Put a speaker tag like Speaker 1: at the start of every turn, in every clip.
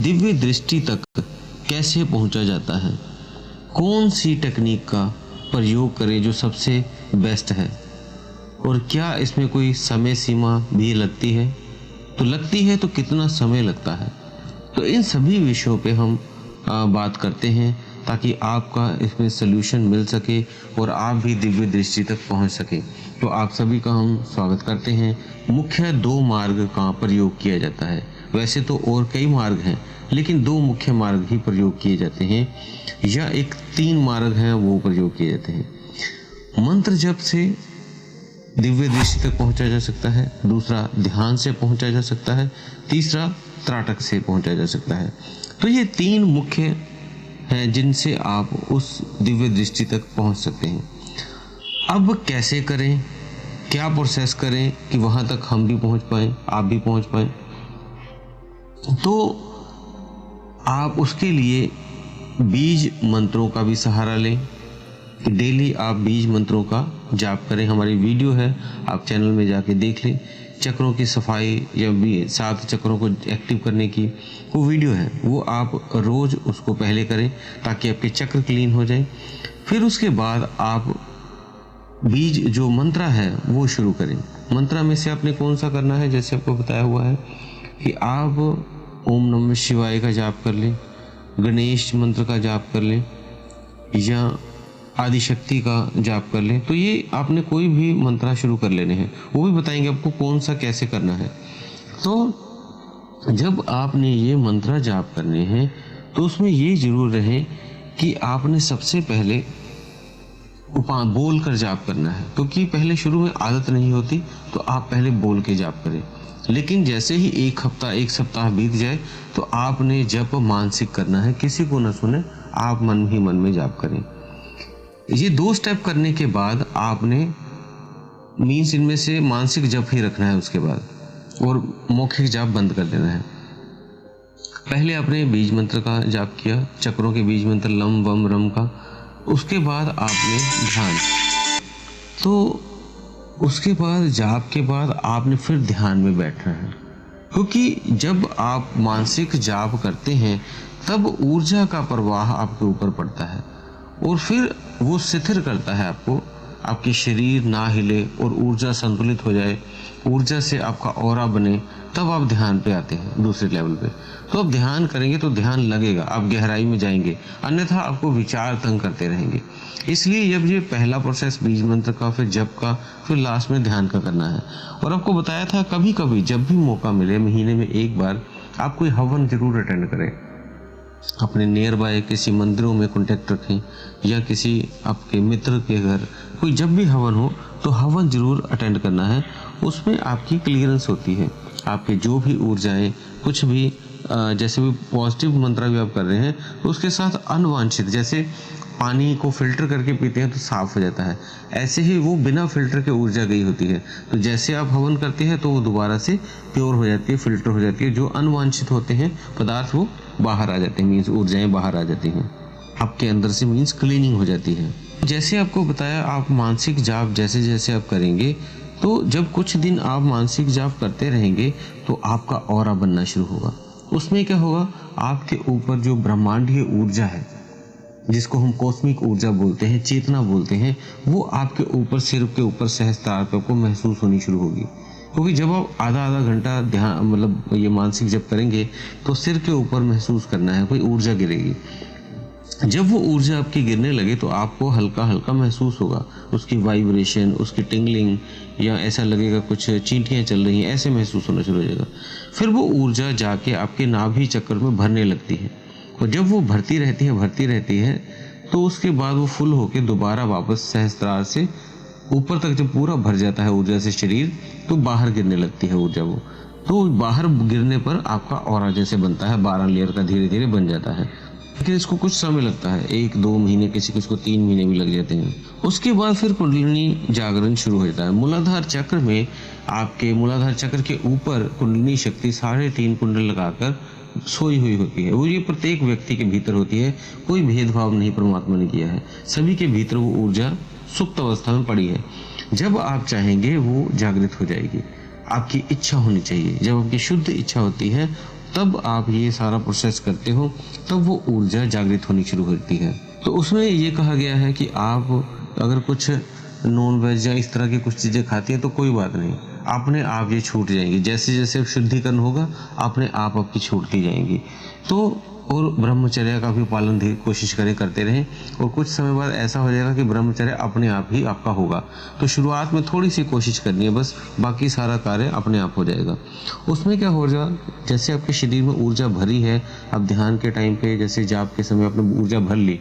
Speaker 1: दिव्य दृष्टि तक कैसे पहुंचा जाता है, कौन सी टेक्निक का प्रयोग करें जो सबसे बेस्ट है, और क्या इसमें कोई समय सीमा भी लगती है, तो लगती है तो कितना समय लगता है। तो इन सभी विषयों पे हम बात करते हैं ताकि आपका इसमें सल्यूशन मिल सके और आप भी दिव्य दृष्टि तक पहुंच सके। तो आप सभी का हम स्वागत करते हैं। मुख्य 2 मार्ग का प्रयोग किया जाता है। वैसे तो और कई मार्ग हैं, लेकिन 2 मुख्य मार्ग ही प्रयोग किए जाते हैं, या एक 3 मार्ग हैं वो प्रयोग किए जाते हैं। मंत्र जप से दिव्य दृष्टि तक पहुंचा जा सकता है, दूसरा ध्यान से पहुंचा जा सकता है, तीसरा त्राटक से पहुंचा जा सकता है। तो ये 3 मुख्य हैं जिनसे आप उस दिव्य दृष्टि तक पहुंच सकते हैं। अब कैसे करें, क्या प्रोसेस करें कि वहां तक हम भी पहुंच पाएं, आप भी पहुंच पाएं। तो आप उसके लिए बीज मंत्रों का भी सहारा लें। डेली आप बीज मंत्रों का जाप करें। हमारी वीडियो है, आप चैनल में जाके देख लें। चक्रों की सफाई या भी 7 चक्रों को एक्टिव करने की वो वीडियो है, वो आप रोज उसको पहले करें ताकि आपके चक्र क्लीन हो जाए। फिर उसके बाद आप बीज जो मंत्रा है वो शुरू करें। मंत्रा में से आपने कौन सा करना है, जैसे आपको बताया हुआ है कि आप ओम नमः शिवाय का जाप कर लें, गणेश मंत्र का जाप कर लें, या आदिशक्ति का जाप कर लें। तो ये आपने कोई भी मंत्रा शुरू कर लेने हैं, वो भी बताएंगे आपको कौन सा कैसे करना है। तो जब आपने ये मंत्रा जाप करने हैं तो उसमें ये जरूर रहे कि आपने सबसे पहले बोल कर जाप करना है, क्योंकि पहले शुरू में आदत नहीं होती, तो आप पहले बोल के जाप करें। लेकिन जैसे ही एक सप्ताह बीत जाए तो आपने जप मानसिक करना है, किसी को न सुने, आप मन ही मन में जाप करें। ये 2 स्टेप करने के बाद आपने मीन्स इनमें से मानसिक जप ही रखना है उसके बाद, और मौखिक जाप बंद कर देना है। पहले आपने बीज मंत्र का जाप किया, चक्रों के बीज मंत्र लम वम रम का, उसके बाद आपने ध्यान, तो उसके बाद जाप के बाद आपने फिर ध्यान में बैठना है। क्योंकि जब आप मानसिक जाप करते हैं तब ऊर्जा का प्रवाह आपके ऊपर पड़ता है और फिर वो स्थिर करता है आपको, आपके शरीर ना हिले और ऊर्जा संतुलित हो जाए, ऊर्जा से आपका ऑरा बने, तब आप ध्यान पे आते हैं दूसरे लेवल पे। तो आप ध्यान करेंगे तो ध्यान लगेगा, आप गहराई में जाएंगे, अन्यथा आपको विचार तंग करते रहेंगे। इसलिए जब ये पहला प्रोसेस बीज मंत्र का, फिर जप का, फिर लास्ट में ध्यान का करना है। और आपको बताया था कभी कभी जब भी मौका मिले, महीने में 1 बार आप कोई हवन जरूर अटेंड करें। अपने नियर बाय किसी मंदिरों में कॉन्टेक्ट रखें, या किसी आपके मित्र के घर कोई जब भी हवन हो तो हवन जरूर अटेंड करना है। उसमें आपकी क्लियरेंस होती है, आपके जो भी ऊर्जाएं, कुछ भी जैसे भी पॉजिटिव मंत्र भी आप कर रहे हैं तो उसके साथ अनवांछित, जैसे पानी को फिल्टर करके पीते हैं तो साफ हो जाता है, ऐसे ही वो बिना फिल्टर के ऊर्जा गई होती है। तो जैसे आप हवन करते हैं तो वो दोबारा से प्योर हो जाती है, फिल्टर हो जाती है। जो अनवांछित होते हैं पदार्थ वो बाहर आ जाते हैं, मीन्स ऊर्जाएं बाहर आ जाती हैं आपके अंदर से, मीन्स क्लीनिंग हो जाती है। जैसे आपको बताया, आप मानसिक जाप जैसे जैसे आप करेंगे, तो जब कुछ दिन आप मानसिक जाप करते रहेंगे तो आपका ऑरा बनना शुरू होगा। उसमें क्या होगा, आपके ऊपर जो ब्रह्मांडीय ऊर्जा है, जिसको हम कॉस्मिक ऊर्जा बोलते हैं, चेतना बोलते हैं, वो आपके ऊपर, सिर के ऊपर सहस्त्रार पे आपको महसूस होनी शुरू होगी। क्योंकि जब आप आधा घंटा ध्यान मतलब ये मानसिक जप करेंगे तो सिर के ऊपर महसूस करना है कोई ऊर्जा गिरेगी। जब वो ऊर्जा आपकी गिरने लगे तो आपको हल्का हल्का महसूस होगा, उसकी वाइब्रेशन, उसकी टिंगलिंग, या ऐसा लगेगा कुछ चींटियाँ चल रही हैं, ऐसे महसूस होना शुरू हो जाएगा। फिर वो ऊर्जा जाके आपके नाभि चक्र में भरने लगती है, और जब वो भरती रहती है तो उसके बाद वो फुल होके दोबारा वापस सहस्त्रार से ऊपर तक जब पूरा भर जाता है ऊर्जा से शरीर, तो बाहर गिरने लगती है ऊर्जा। वो तो बाहर गिरने पर आपका ऑरा जैसे बनता है, 12 लेयर का धीरे धीरे बन जाता है। लेकिन इसको कुछ समय लगता है, 1-2 महीने, किसी को 3 महीने भी लग जाते हैं। उसके बाद फिर कुंडलिनी जागरण शुरू हो जाता है। मूलाधार चक्र में, आपके मूलाधार चक्र के ऊपर कुंडलिनी शक्ति 3.5 कुंडल लगाकर सोई हुई होती है। वो ये प्रत्येक व्यक्ति के भीतर होती है, कोई भेदभाव नहीं परमात्मा ने किया है, सभी के भीतर वो ऊर्जा सुप्त अवस्था में पड़ी है। जब आप चाहेंगे वो जागृत हो जाएगी। आपकी इच्छा होनी चाहिए, जब आपकी शुद्ध इच्छा होती है तब आप ये सारा प्रोसेस करते हो, तब वो ऊर्जा जागृत होनी शुरू होती है। तो उसमें ये कहा गया है कि आप अगर कुछ नॉन वेज या इस तरह की कुछ चीज़ें खाती हैं तो कोई बात नहीं, अपने आप ये छूट जाएंगी। जैसे जैसे शुद्धिकरण होगा अपने आप आपकी छूटती जाएंगी। तो और ब्रह्मचर्य का भी पालन कोशिश करें, करते रहें, और कुछ समय बाद ऐसा हो जाएगा कि ब्रह्मचर्य अपने आप ही आपका होगा। तो शुरुआत में थोड़ी सी कोशिश करनी है बस, बाकी सारा कार्य अपने आप हो जाएगा। उसमें क्या हो जाएगा, जैसे आपके शरीर में ऊर्जा भरी है, अब ध्यान के टाइम पे जैसे जाप के समय आपने ऊर्जा भर ली,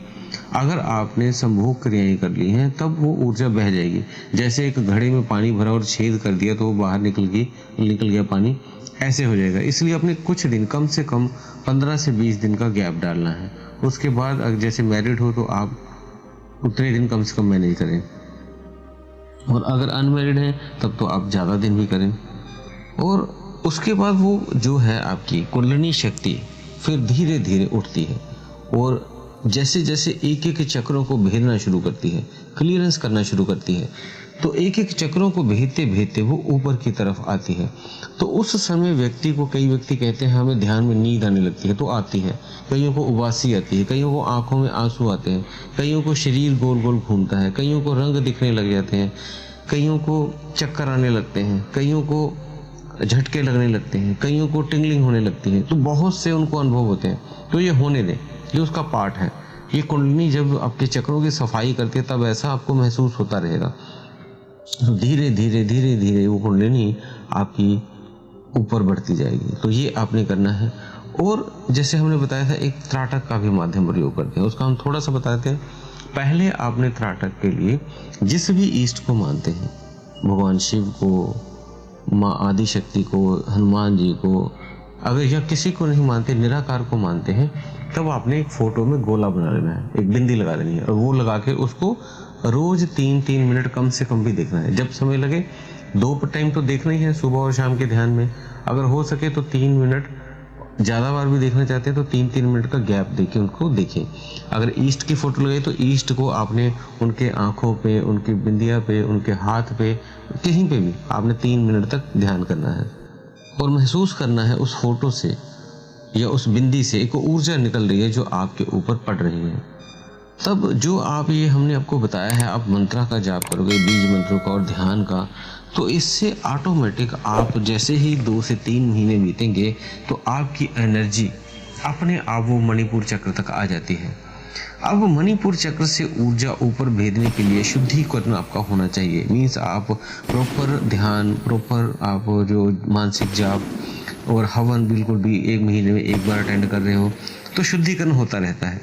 Speaker 1: अगर आपने संभोग क्रियाएं कर ली हैं तब वो ऊर्जा बह जाएगी। जैसे एक घड़े में पानी भरा और छेद कर दिया तो वो बाहर निकल गया पानी, ऐसे हो जाएगा। इसलिए अपने कुछ दिन, कम से कम 15 से 20 दिन का गैप डालना है। उसके बाद जैसे मैरिड हो तो आप उतने दिन कम से कम मैनेज करें, और अगर अनमैरिड हैं तब तो आप ज़्यादा दिन भी करें। और उसके बाद वो जो है आपकी कुंडलिनी शक्ति फिर धीरे धीरे उठती है, और जैसे जैसे एक एक चक्रों को भेदना शुरू करती है, क्लियरेंस करना शुरू करती है, तो एक एक चक्रों को भेदते भेदते वो ऊपर की तरफ आती है। तो उस समय व्यक्ति को, कई व्यक्ति कहते हैं हमें ध्यान में नींद आने लगती है, तो आती है। कईयों को उबासी आती है, कईयों को आंखों में आंसू आते हैं, कईयों को शरीर गोल गोल घूमता है, कईयों को रंग दिखने लग जाते हैं, कईयों को चक्कर आने लगते हैं, कईयों को झटके लगने लगते हैं, कईयों को टिंगलिंग होने लगती है। तो बहुत से उनको अनुभव होते हैं। तो ये होने दें, ये उसका पार्ट है। ये कुंडलिनी जब आपके चक्रों की सफाई करती है तब ऐसा आपको महसूस होता रहेगा। तो धीरे धीरे धीरे धीरे वो कुंडलिनी आपकी ऊपर बढ़ती जाएगी। तो ये आपने करना है। और जैसे हमने बताया था, एक त्राटक का भी माध्यम प्रयोग करते हैं, उसका हम थोड़ा सा बताते हैं। पहले आपने त्राटक के लिए जिस भी ईष्ट को मानते हैं, भगवान शिव को, माँ आदि शक्ति को, हनुमान जी को, अगर या किसी को नहीं मानते, निराकार को मानते हैं, तब आपने एक फोटो में गोला बना लेना है, एक बिंदी लगा लेनी है, और वो लगा के उसको रोज 3-3 मिनट कम से कम भी देखना है। जब समय लगे, 2 टाइम तो देखना ही है, सुबह और शाम के ध्यान में। अगर हो सके तो 3 मिनट, ज़्यादा बार भी देखना चाहते हैं तो 3-3 मिनट का गैप देके उनको देखें। अगर ईस्ट की फोटो लगे तो ईस्ट को आपने उनके आँखों पे, उनकी बिंदिया पे, उनके हाथ पे, कहीं पे भी आपने 3 मिनट तक ध्यान करना है, और महसूस करना है उस फोटो से या उस बिंदी से एक ऊर्जा निकल रही है जो आपके ऊपर पड़ रही है। तब जो आप, ये हमने आपको बताया है, आप मंत्रा का जाप करोगे, बीज मंत्रों का और ध्यान का, तो इससे ऑटोमेटिक आप जैसे ही 2 से 3 महीने बीतेंगे तो आपकी एनर्जी अपने आप वो मणिपुर चक्र तक आ जाती है। अब मणिपुर चक्र से ऊर्जा ऊपर भेजने के लिए शुद्धिकरण आपका होना चाहिए। मीन्स आप प्रॉपर ध्यान, प्रॉपर आप जो मानसिक जाप और हवन बिल्कुल भी 1 महीने में 1 बार अटेंड कर रहे हो, तो शुद्धिकरण होता रहता है।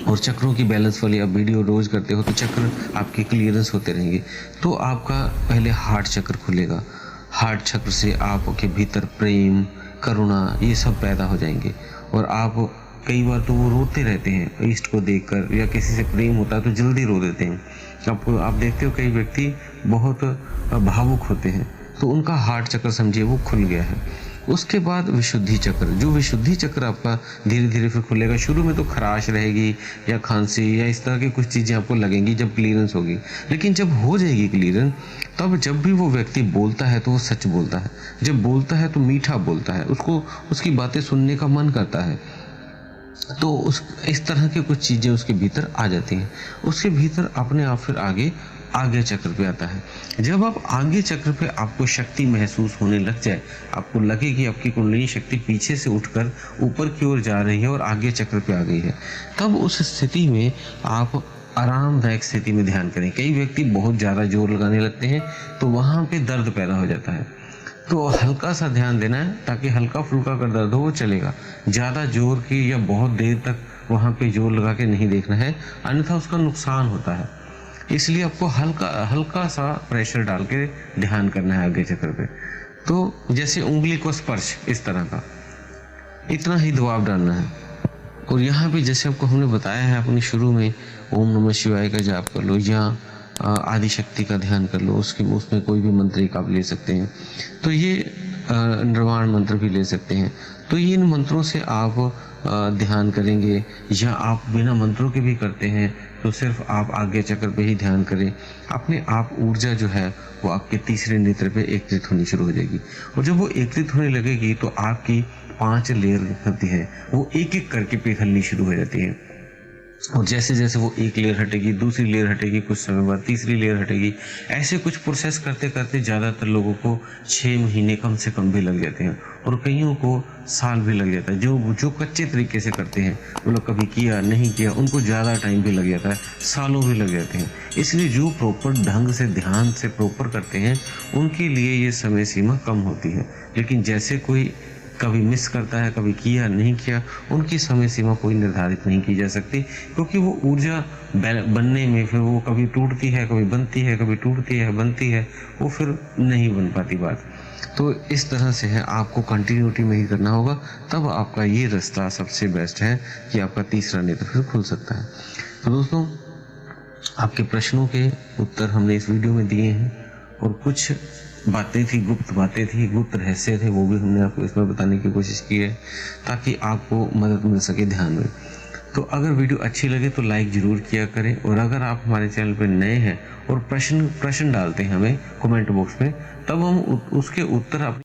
Speaker 1: और चक्रों की बैलेंस वाली आप वीडियो रोज करते हो तो चक्र आपके क्लियरेंस होते रहेंगे। तो आपका पहले हार्ट चक्र खुलेगा, हार्ट चक्र से आपके भीतर प्रेम, करुणा, ये सब पैदा हो जाएंगे। और आप कई बार तो वो रोते रहते हैं ईष्ट को देखकर, या किसी से प्रेम होता है तो जल्दी रो देते हैं। आपको, आप देखते हो कई व्यक्ति बहुत भावुक होते हैं, तो उनका हार्ट चक्र समझिए वो खुल गया है। उसके बाद विशुद्धि चक्र, जो विशुद्धि चक्र आपका धीरे धीरे फिर खुलेगा। शुरू में तो खराश रहेगी या खांसी या इस तरह की कुछ चीज़ें आपको लगेंगी जब क्लियरेंस होगी, लेकिन जब हो जाएगी क्लियरेंस, तब जब भी वो व्यक्ति बोलता है तो वो सच बोलता है। जब बोलता है तो मीठा बोलता है, उसको उसकी बातें सुनने का मन करता है। तो इस तरह की कुछ चीज़ें उसके भीतर आ जाती हैं। उसके भीतर अपने आप फिर आगे चक्र पे आता है। जब आप आगे चक्र पे आपको शक्ति महसूस होने लग जाए, आपको लगे कि आपकी कुंडलिनी शक्ति पीछे से उठकर ऊपर की ओर जा रही है और आगे चक्र पे आ गई है, तब उस स्थिति में आप आरामदायक स्थिति में ध्यान करें। कई व्यक्ति बहुत ज़्यादा जोर लगाने लगते हैं तो वहाँ पे दर्द पैदा हो जाता है, तो हल्का सा ध्यान देना है ताकि हल्का फुल्का कर दर्द हो वो चलेगा। ज़्यादा जोर की या बहुत देर तक वहाँ पे जोर लगा के नहीं देखना है, अन्यथा उसका नुकसान होता है। इसलिए आपको हल्का सा प्रेशर डाल के ध्यान करना है आगे चक्र पे। तो जैसे उंगली को स्पर्श, इस तरह का इतना ही दबाव डालना है। और यहाँ पे जैसे आपको हमने बताया है अपने शुरू में, ओम नमः शिवाय का जाप कर लो या आदि शक्ति का ध्यान कर लो, उसमें कोई भी मंत्र एक आप ले सकते हैं। तो ये निर्वाण मंत्र भी ले सकते हैं। तो ये इन मंत्रों से आप ध्यान करेंगे, या आप बिना मंत्रों के भी करते हैं तो सिर्फ आप आगे चक्र पे ही ध्यान करें। अपने आप ऊर्जा जो है वो आपके तीसरे नेत्र पे एकत्रित होनी शुरू हो जाएगी, और जब वो एकत्रित होने लगेगी तो आपकी 5 लेयर होती है वो एक एक करके पिघलनी शुरू हो जाती है। और जैसे जैसे वो एक लेयर हटेगी, दूसरी लेयर हटेगी, कुछ समय बाद तीसरी लेयर हटेगी, ऐसे कुछ प्रोसेस करते करते ज़्यादातर लोगों को 6 महीने कम से कम भी लग जाते हैं और कईयों को साल भी लग जाता है। जो कच्चे तरीके से करते हैं, मतलब कभी किया नहीं किया, उनको ज़्यादा टाइम भी लग जाता है, सालों भी लग जाते हैं। इसलिए जो प्रॉपर ढंग से ध्यान से प्रॉपर करते हैं उनके लिए ये समय सीमा कम होती है। लेकिन जैसे कोई कभी मिस करता है, कभी किया नहीं किया, उनकी समय सीमा कोई निर्धारित नहीं की जा सकती, क्योंकि वो ऊर्जा बनने में फिर वो कभी टूटती है, कभी बनती है, कभी टूटती है, बनती है, वो फिर नहीं बन पाती बात। तो इस तरह से है, आपको कंटिन्यूटी में ही करना होगा, तब आपका ये रास्ता सबसे बेस्ट है कि आपका तीसरा नेत्र फिर खुल सकता है। तो दोस्तों, आपके प्रश्नों के उत्तर हमने इस वीडियो में दिए हैं और कुछ बातें थी, गुप्त बातें थी, गुप्त रहस्य थे, वो भी हमने आपको इसमें बताने की कोशिश की है ताकि आपको मदद मिल सके ध्यान में। तो अगर वीडियो अच्छी लगे तो लाइक ज़रूर किया करें, और अगर आप हमारे चैनल पर नए हैं और प्रश्न डालते हैं हमें कमेंट बॉक्स में, तब हम उसके उत्तर